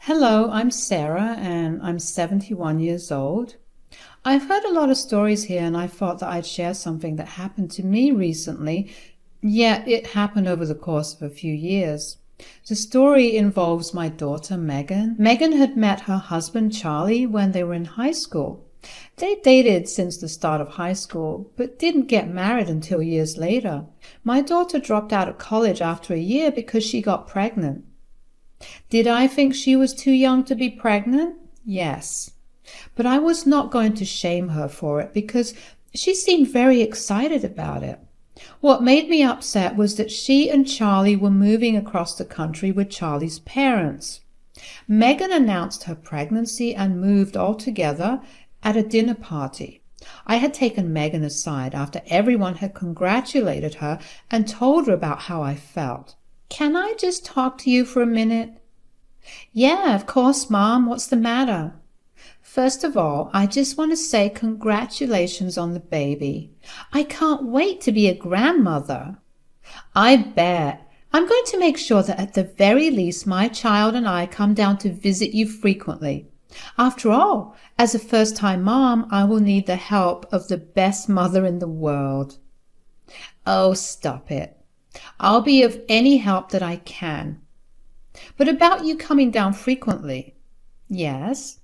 Hello, I'm Sarah and I'm 71 years old. I've heard a lot of stories here and I thought that I'd share something that happened to me recently, yet it happened over the course of a few years. The story involves my daughter Megan. Megan had met her husband Charlie when they were in high school. They dated since the start of high school, but didn't get married until years later. My daughter dropped out of college after a year because she got pregnant. Did I think she was too young to be pregnant? Yes. But I was not going to shame her for it because she seemed very excited about it. What made me upset was that she and Charlie were moving across the country with Charlie's parents. Megan announced her pregnancy and moved all together at a dinner party. I had taken Megan aside after everyone had congratulated her and told her about how I felt. "Can I just talk to you for a minute?" "Yeah, of course, Mom. What's the matter?" "First of all, I just want to say congratulations on the baby. I can't wait to be a grandmother." "I bet. I'm going to make sure that at the very least my child and I come down to visit you frequently. After all, as a first-time mom, I will need the help of the best mother in the world." "Oh, stop it. I'll be of any help that I can. But about you coming down frequently." "Yes.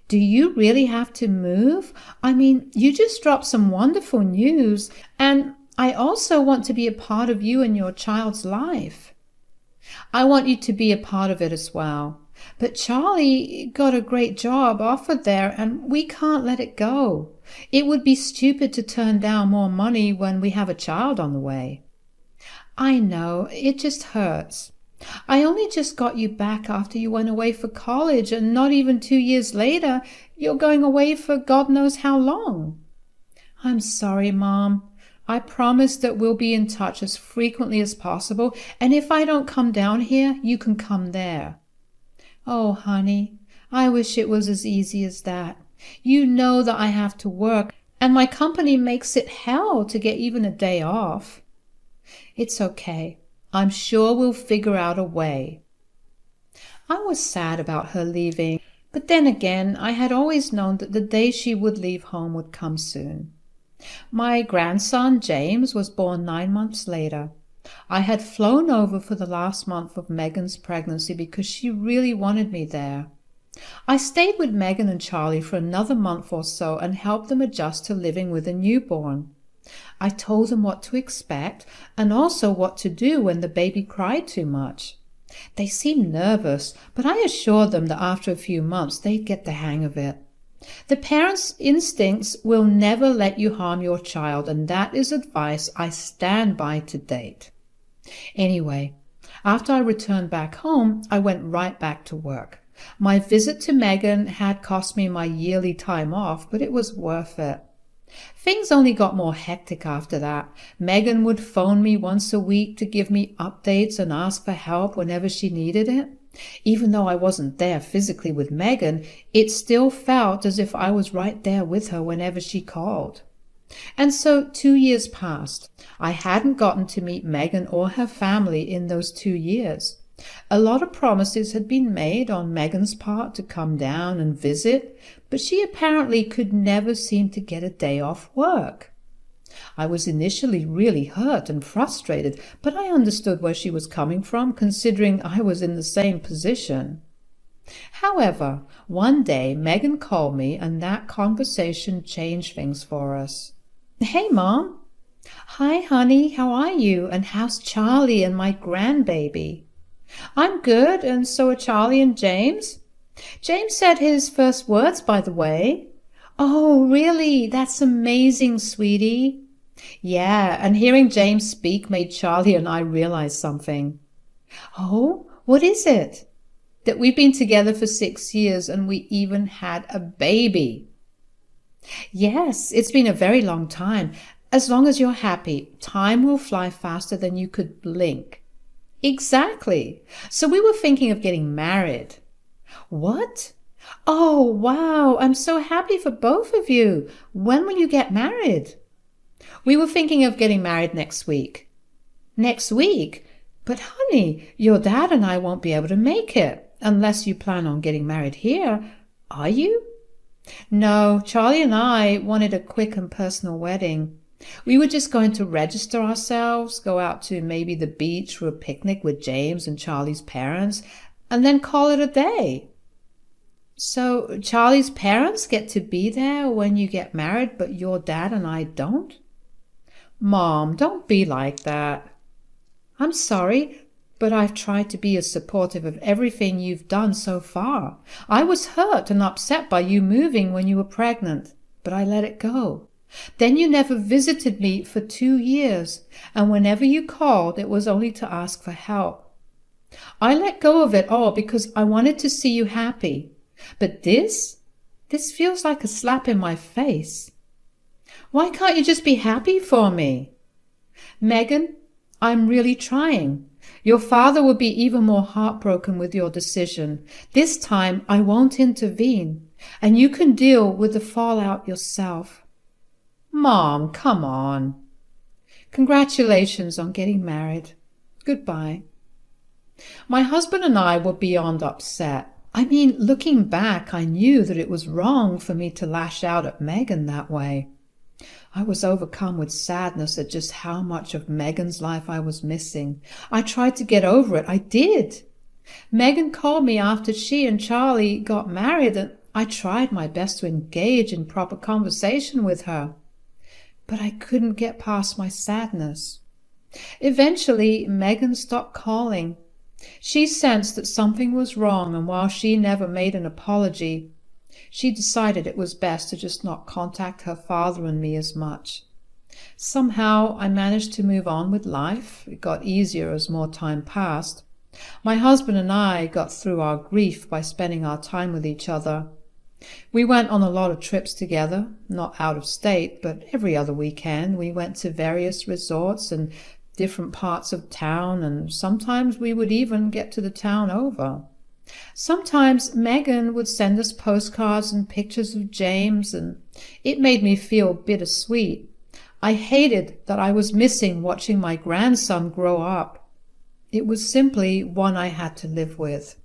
Do you really have to move? I mean, you just dropped some wonderful news, and I also want to be a part of you and your child's life." "I want you to be a part of it as well. But Charlie got a great job offered there, and we can't let it go. It would be stupid to turn down more money when we have a child on the way." "I know, it just hurts. I only just got you back after you went away for college, and not even 2 years later, you're going away for God knows how long." "I'm sorry, Mom. I promise that we'll be in touch as frequently as possible, and if I don't come down here, you can come there." "Oh, honey, I wish it was as easy as that. You know that I have to work, and my company makes it hell to get even a day off." "It's okay. I'm sure we'll figure out a way." I was sad about her leaving, but then again, I had always known that the day she would leave home would come soon. My grandson, James, was born 9 months later. I had flown over for the last month of Megan's pregnancy because she really wanted me there. I stayed with Megan and Charlie for another month or so and helped them adjust to living with a newborn. I told them what to expect and also what to do when the baby cried too much. They seemed nervous, but I assured them that after a few months they'd get the hang of it. The parents' instincts will never let you harm your child, and that is advice I stand by to date. Anyway, after I returned back home, I went right back to work. My visit to Megan had cost me my yearly time off, but it was worth it. Things only got more hectic after that. Megan would phone me once a week to give me updates and ask for help whenever she needed it. Even though I wasn't there physically with Megan, it still felt as if I was right there with her whenever she called. And so 2 years passed. I hadn't gotten to meet Megan or her family in those 2 years. A lot of promises had been made on Megan's part to come down and visit, but she apparently could never seem to get a day off work. I was initially really hurt and frustrated, but I understood where she was coming from, considering I was in the same position. However, one day Megan called me, and that conversation changed things for us. "Hey, Mom." "Hi, honey, how are you? And how's Charlie and my grandbaby?" "I'm good, and so are Charlie and James. James said his first words, by the way." "Oh, really? That's amazing, sweetie." "Yeah, and hearing James speak made Charlie and I realize something." "Oh, what is it?" "That we've been together for 6 years and we even had a baby." "Yes, it's been a very long time. As long as you're happy, time will fly faster than you could blink." "Exactly. So we were thinking of getting married." "What? Oh, wow. I'm so happy for both of you. When will you get married?" "We were thinking of getting married next week." "Next week? But honey, your dad and I won't be able to make it. Unless you plan on getting married here, are you? No, Charlie and I wanted a quick and personal wedding. We were just going to register ourselves, go out to maybe the beach for a picnic with James and Charlie's parents, and then call it a day. So Charlie's parents get to be there when you get married, but your dad and I don't? Mom, don't be like that. I'm sorry, but I've tried to be as supportive of everything you've done so far. I was hurt and upset by you moving when you were pregnant, but I let it go. Then you never visited me for 2 years, and whenever you called, it was only to ask for help. I let go of it all because I wanted to see you happy. But this feels like a slap in my face. Why can't you just be happy for me? Megan, I'm really trying. Your father will be even more heartbroken with your decision. This time I won't intervene, and you can deal with the fallout yourself. Mom, come on. Congratulations on getting married. Goodbye. My husband and I were beyond upset. I mean, looking back, I knew that it was wrong for me to lash out at Megan that way. I was overcome with sadness at just how much of Megan's life I was missing. I tried to get over it. I did. Megan called me after she and Charlie got married, and I tried my best to engage in proper conversation with her. But I couldn't get past my sadness. Eventually, Megan stopped calling. She sensed that something was wrong, and while she never made an apology, she decided it was best to just not contact her father and me as much. Somehow I managed to move on with life. It got easier as more time passed. My husband and I got through our grief by spending our time with each other. We went on a lot of trips together, not out of state, but every other weekend. We went to various resorts and different parts of town, and sometimes we would even get to the town over. Sometimes Megan would send us postcards and pictures of James, and it made me feel bittersweet. I hated that I was missing watching my grandson grow up. It was simply one I had to live with.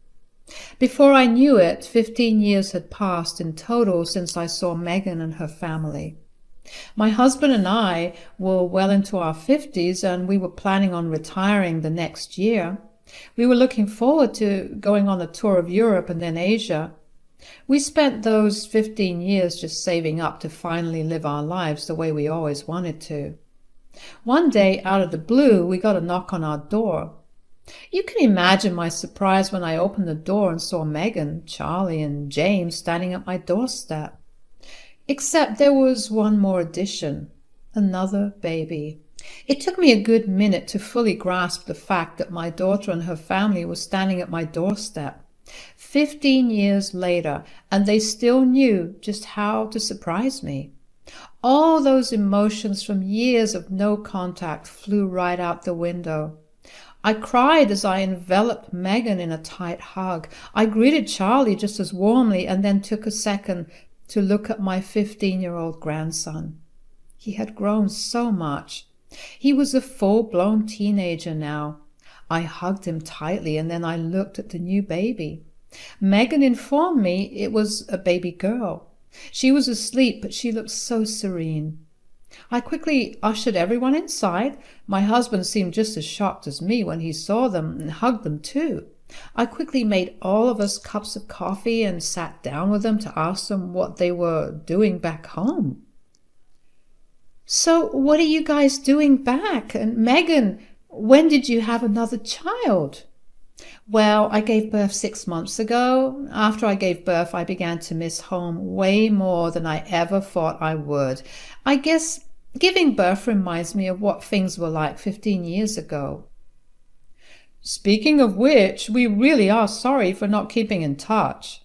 Before I knew it, 15 years had passed in total since I saw Megan and her family. My husband and I were well into our 50s, and we were planning on retiring the next year. We were looking forward to going on a tour of Europe and then Asia. We spent those 15 years just saving up to finally live our lives the way we always wanted to. One day, out of the blue, we got a knock on our door. You can imagine my surprise when I opened the door and saw Megan, Charlie, and James standing at my doorstep. Except there was one more addition, another baby. It took me a good minute to fully grasp the fact that my daughter and her family were standing at my doorstep. 15 years later, and they still knew just how to surprise me. All those emotions from years of no contact flew right out the window. I cried as I enveloped Megan in a tight hug. I greeted Charlie just as warmly and then took a second to look at my 15-year-old grandson. He had grown so much. He was a full-blown teenager now. I hugged him tightly, and then I looked at the new baby. Megan informed me it was a baby girl. She was asleep, but she looked so serene. I quickly ushered everyone inside. My husband seemed just as shocked as me when he saw them, and hugged them too. I quickly made all of us cups of coffee and sat down with them to ask them what they were doing back home. So what are you guys doing back? And Megan, when did you have another child? Well, I gave birth 6 months ago. After I gave birth, I began to miss home way more than I ever thought I would. I guess giving birth reminds me of what things were like 15 years ago. Speaking of which, we really are sorry for not keeping in touch.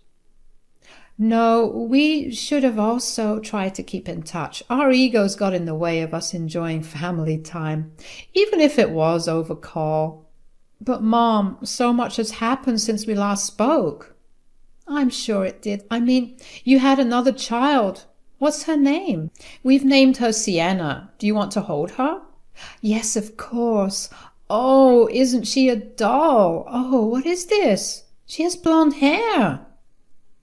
No, we should have also tried to keep in touch. Our egos got in the way of us enjoying family time, even if it was over call. But Mom, so much has happened since we last spoke. I'm sure it did. I mean, you had another child. What's her name? We've named her Sienna. Do you want to hold her? Yes, of course. Oh, isn't she a doll? Oh, what is this? She has blonde hair.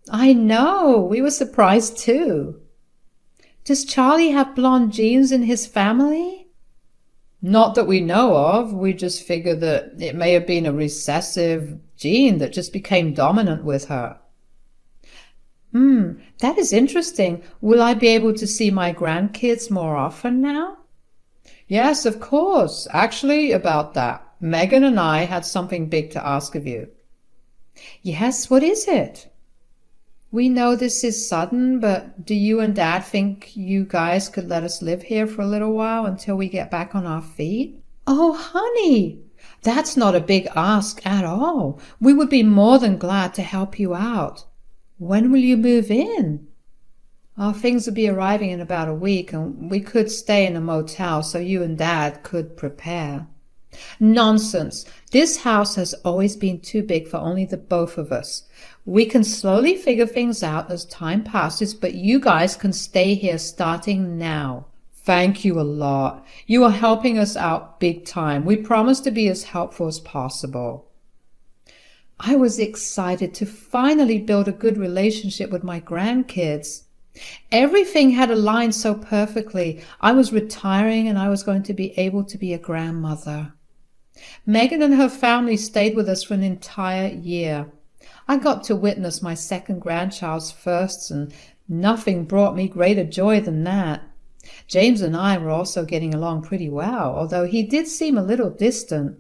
I know, we were surprised too. Does Charlie have blonde genes in his family? Not that we know of. We just figured that it may have been a recessive gene that just became dominant with her. That is interesting. Will I be able to see my grandkids more often now? Yes, of course. Actually, about that. Megan and I had something big to ask of you. Yes, what is it? We know this is sudden, but do you and Dad think you guys could let us live here for a little while until we get back on our feet? Oh, honey, that's not a big ask at all. We would be more than glad to help you out. When will you move in? Our things will be arriving in about a week, and we could stay in a motel so you and Dad could prepare. Nonsense. This house has always been too big for only the both of us. We can slowly figure things out as time passes, but you guys can stay here starting now. Thank you a lot. You are helping us out big time. We promise to be as helpful as possible. I was excited to finally build a good relationship with my grandkids. Everything had aligned so perfectly. I was retiring and I was going to be able to be a grandmother. Megan and her family stayed with us for an entire year. I got to witness my second grandchild's firsts, and nothing brought me greater joy than that. James and I were also getting along pretty well, although he did seem a little distant.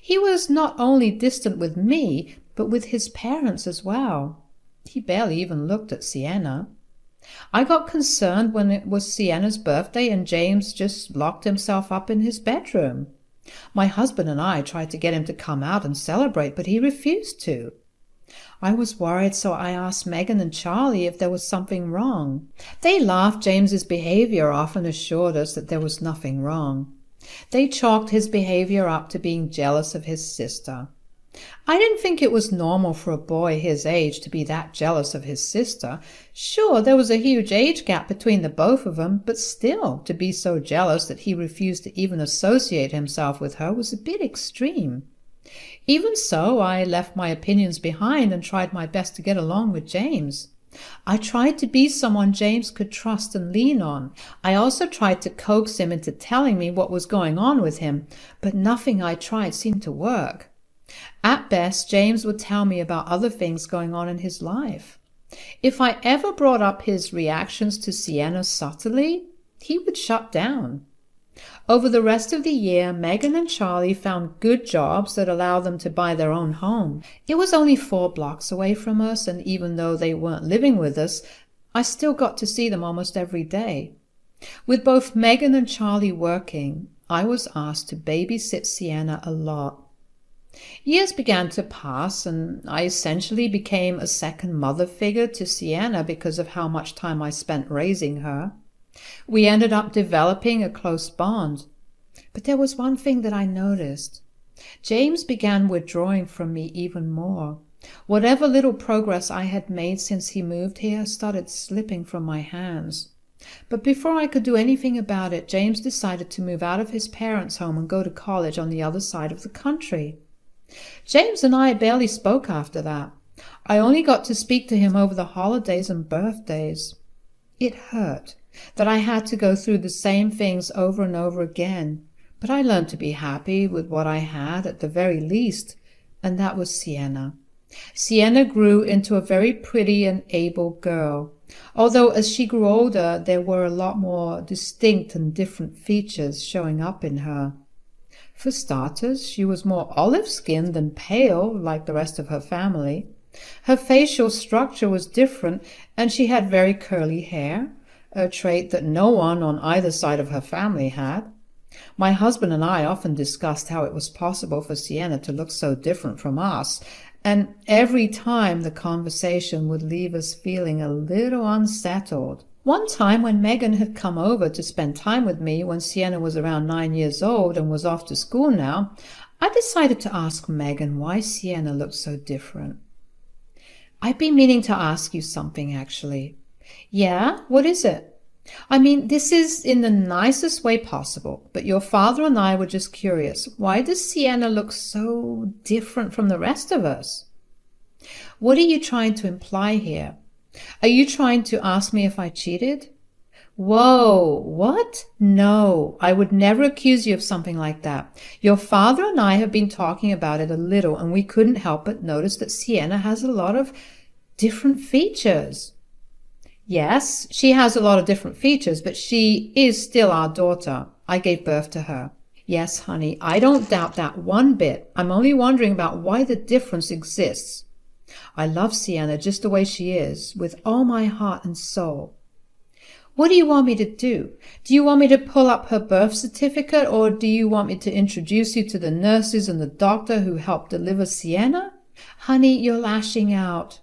He was not only distant with me, but with his parents as well. He barely even looked at Sienna. I got concerned when it was Sienna's birthday and James just locked himself up in his bedroom. My husband and I tried to get him to come out and celebrate, but he refused to. I was worried, so I asked Megan and Charlie if there was something wrong. They laughed James's behavior off and assured us that there was nothing wrong. They chalked his behavior up to being jealous of his sister. I didn't think it was normal for a boy his age to be that jealous of his sister. Sure, there was a huge age gap between the both of them, but still, to be so jealous that he refused to even associate himself with her was a bit extreme. Even so, I left my opinions behind and tried my best to get along with James. I tried to be someone James could trust and lean on. I also tried to coax him into telling me what was going on with him, but nothing I tried seemed to work. At best, James would tell me about other things going on in his life. If I ever brought up his reactions to Sienna subtly, he would shut down. Over the rest of the year, Megan and Charlie found good jobs that allowed them to buy their own home. It was only 4 blocks away from us, and even though they weren't living with us, I still got to see them almost every day. With both Megan and Charlie working, I was asked to babysit Sienna a lot. Years began to pass, and I essentially became a second mother figure to Sienna because of how much time I spent raising her. We ended up developing a close bond. But there was one thing that I noticed. James began withdrawing from me even more. Whatever little progress I had made since he moved here started slipping from my hands. But before I could do anything about it, James decided to move out of his parents' home and go to college on the other side of the country. James and I barely spoke after that. I only got to speak to him over the holidays and birthdays. It hurt that I had to go through the same things over and over again, but I learned to be happy with what I had at the very least, and that was Sienna. Sienna grew into a very pretty and able girl, although as she grew older there were a lot more distinct and different features showing up in her. For starters, she was more olive-skinned than pale like the rest of her family. Her facial structure was different, and she had very curly hair, a trait that no one on either side of her family had. My husband and I often discussed how it was possible for Sienna to look so different from us, and every time the conversation would leave us feeling a little unsettled. One time when Megan had come over to spend time with me when Sienna was around 9 years old and was off to school now, I decided to ask Megan why Sienna looked so different. I've been meaning to ask you something, actually. Yeah? What is it? I mean, this is in the nicest way possible, but your father and I were just curious. Why does Sienna look so different from the rest of us? What are you trying to imply here? Are you trying to ask me if I cheated? Whoa, what? No, I would never accuse you of something like that. Your father and I have been talking about it a little, and we couldn't help but notice that Sienna has a lot of different features. Yes, she has a lot of different features, but she is still our daughter. I gave birth to her. Yes, honey, I don't doubt that one bit. I'm only wondering about why the difference exists. I love Sienna just the way she is, with all my heart and soul. What do you want me to do? Do you want me to pull up her birth certificate, or do you want me to introduce you to the nurses and the doctor who helped deliver Sienna? Honey, you're lashing out.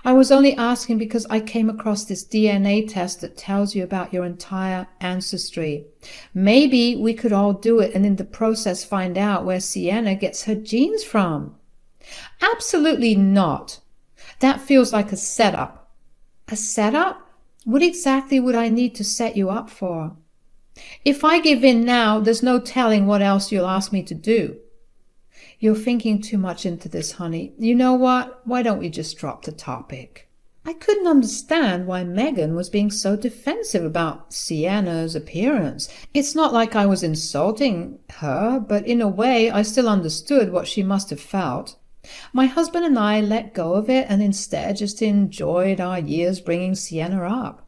I was only asking because I came across this DNA test that tells you about your entire ancestry. Maybe we could all do it and in the process find out where Sienna gets her genes from. Absolutely not. That feels like a setup. A setup? What exactly would I need to set you up for? If I give in now, there's no telling what else you'll ask me to do. You're thinking too much into this, honey. You know what? Why don't we just drop the topic? I couldn't understand why Megan was being so defensive about Sienna's appearance. It's not like I was insulting her, but in a way I still understood what she must have felt. My husband and I let go of it and instead just enjoyed our years bringing Sienna up.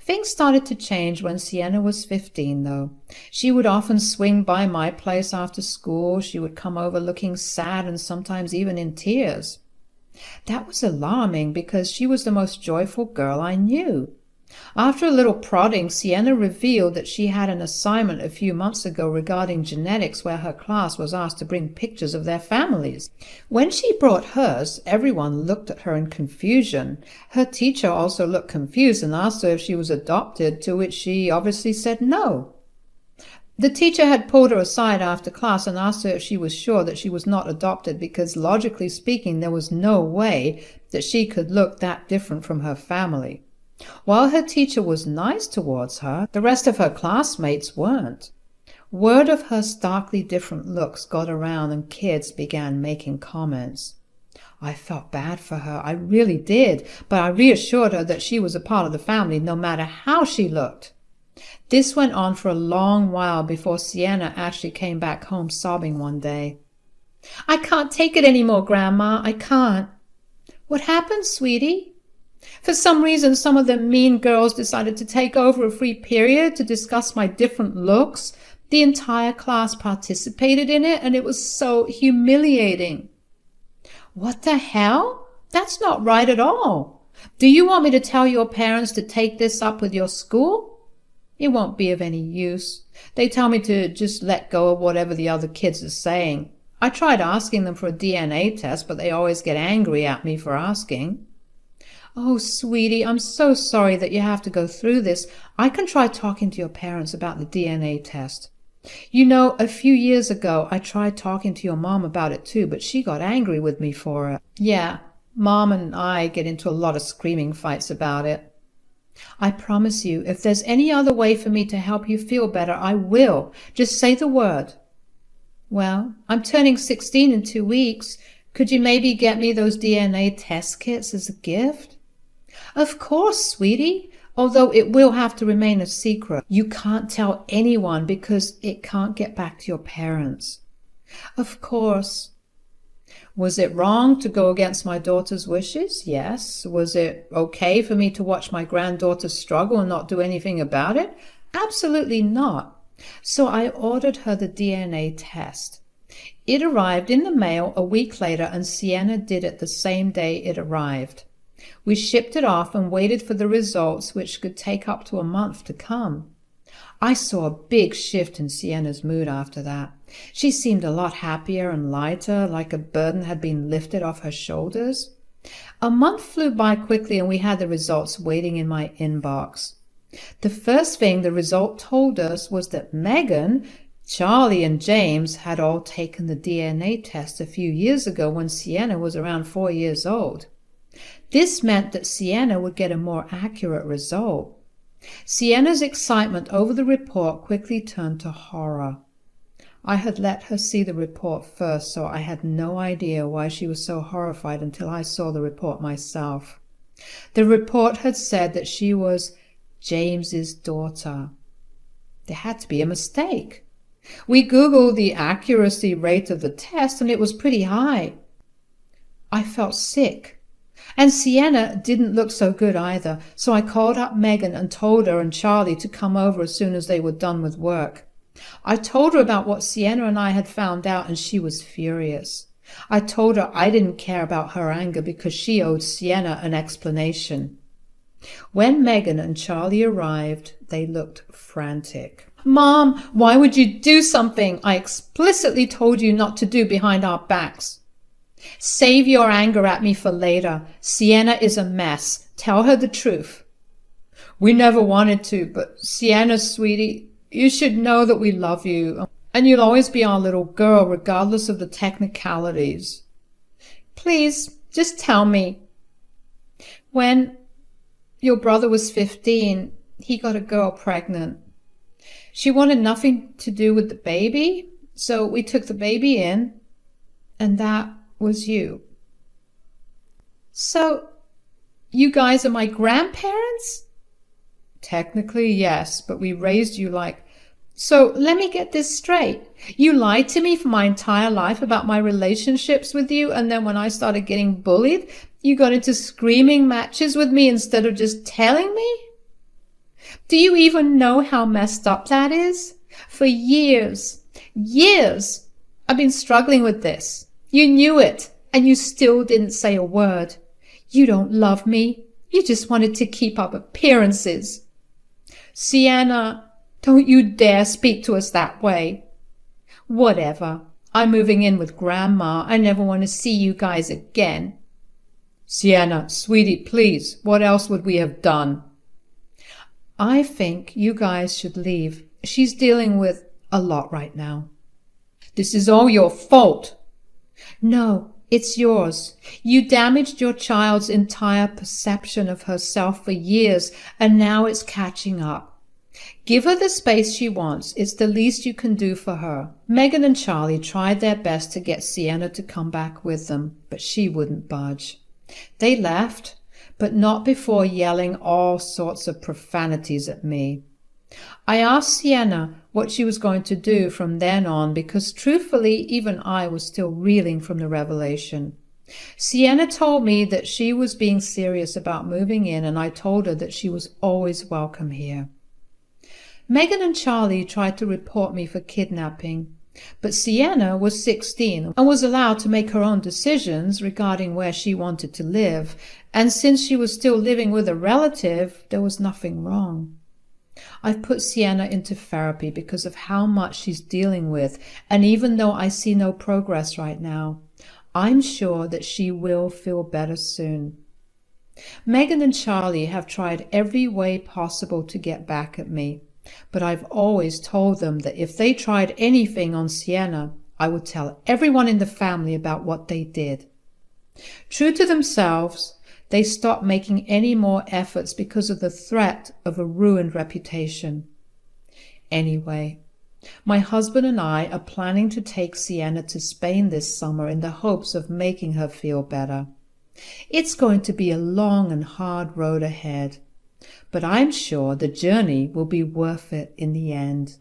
Things started to change when Sienna was 15, though. She would often swing by my place after school. She would come over looking sad and sometimes even in tears. That was alarming because she was the most joyful girl I knew. After a little prodding, Sienna revealed that she had an assignment a few months ago regarding genetics where her class was asked to bring pictures of their families. When she brought hers, everyone looked at her in confusion. Her teacher also looked confused and asked her if she was adopted, to which she obviously said no. The teacher had pulled her aside after class and asked her if she was sure that she was not adopted because, logically speaking, there was no way that she could look that different from her family. While her teacher was nice towards her, the rest of her classmates weren't. Word of her starkly different looks got around and kids began making comments. I felt bad for her, I really did, but I reassured her that she was a part of the family no matter how she looked. This went on for a long while before Sienna actually came back home sobbing one day. I can't take it anymore, Grandma, I can't. What happened, sweetie? For some reason, some of the mean girls decided to take over a free period to discuss my different looks. The entire class participated in it, and it was so humiliating. What the hell? That's not right at all. Do you want me to tell your parents to take this up with your school? It won't be of any use. They tell me to just let go of whatever the other kids are saying. I tried asking them for a DNA test, but they always get angry at me for asking. Oh, sweetie, I'm so sorry that you have to go through this. I can try talking to your parents about the DNA test. You know, a few years ago, I tried talking to your mom about it too, but she got angry with me for it. Yeah, Mom and I get into a lot of screaming fights about it. I promise you, if there's any other way for me to help you feel better, I will. Just say the word. Well, I'm turning 16 in 2 weeks. Could you maybe get me those DNA test kits as a gift? Of course, sweetie, although it will have to remain a secret. You can't tell anyone because it can't get back to your parents. Of course. Was it wrong to go against my daughter's wishes? Yes. Was it okay for me to watch my granddaughter struggle and not do anything about it? Absolutely not. So I ordered her the DNA test. It arrived in the mail a week later, and Sienna did it the same day it arrived. We shipped it off and waited for the results, which could take up to a month to come. I saw a big shift in Sienna's mood after that. She seemed a lot happier and lighter, like a burden had been lifted off her shoulders. A month flew by quickly and we had the results waiting in my inbox. The first thing the result told us was that Megan, Charlie, and James had all taken the DNA test a few years ago when Sienna was around 4 years old. This meant that Sienna would get a more accurate result. Sienna's excitement over the report quickly turned to horror. I had let her see the report first, so I had no idea why she was so horrified until I saw the report myself. The report had said that she was James's daughter. There had to be a mistake. We Googled the accuracy rate of the test, and it was pretty high. I felt sick. And Sienna didn't look so good either, so I called up Megan and told her and Charlie to come over as soon as they were done with work. I told her about what Sienna and I had found out, and she was furious. I told her I didn't care about her anger because she owed Sienna an explanation. When Megan and Charlie arrived, they looked frantic. "Mom, why would you do something I explicitly told you not to do behind our backs? Save your anger at me for later. Sienna is a mess. Tell her the truth." "We never wanted to, but Sienna, sweetie, you should know that we love you, and you'll always be our little girl regardless of the technicalities. Please, just tell me. When your brother was 15, he got a girl pregnant. She wanted nothing to do with the baby, so we took the baby in, and that was you. So, you guys are my grandparents?" "Technically, yes, but we raised you like—" "So let me get this straight. You lied to me for my entire life about my relationships with you, and then when I started getting bullied, you got into screaming matches with me instead of just telling me? Do you even know how messed up that is? For years, I've been struggling with this. You knew it, and you still didn't say a word. You don't love me. You just wanted to keep up appearances. Sienna, don't you dare speak to us that way. Whatever. I'm moving in with Grandma. I never want to see you guys again." "Sienna, sweetie, please, what else would we have done?" "I think you guys should leave. She's dealing with a lot right now." "This is all your fault." "No, it's yours. You damaged your child's entire perception of herself for years, and now it's catching up. Give her the space she wants. It's the least you can do for her." Megan and Charlie tried their best to get Sienna to come back with them, but she wouldn't budge. They left, but not before yelling all sorts of profanities at me. I asked Sienna what she was going to do from then on because, truthfully, even I was still reeling from the revelation. Sienna told me that she was being serious about moving in, and I told her that she was always welcome here. Megan and Charlie tried to report me for kidnapping, but Sienna was 16 and was allowed to make her own decisions regarding where she wanted to live, and since she was still living with a relative, there was nothing wrong. I've put Sienna into therapy because of how much she's dealing with, and even though I see no progress right now, I'm sure that she will feel better soon. Megan and Charlie have tried every way possible to get back at me, but I've always told them that if they tried anything on Sienna, I would tell everyone in the family about what they did. True to themselves, they stopped making any more efforts because of the threat of a ruined reputation. Anyway, my husband and I are planning to take Sienna to Spain this summer in the hopes of making her feel better. It's going to be a long and hard road ahead, but I'm sure the journey will be worth it in the end.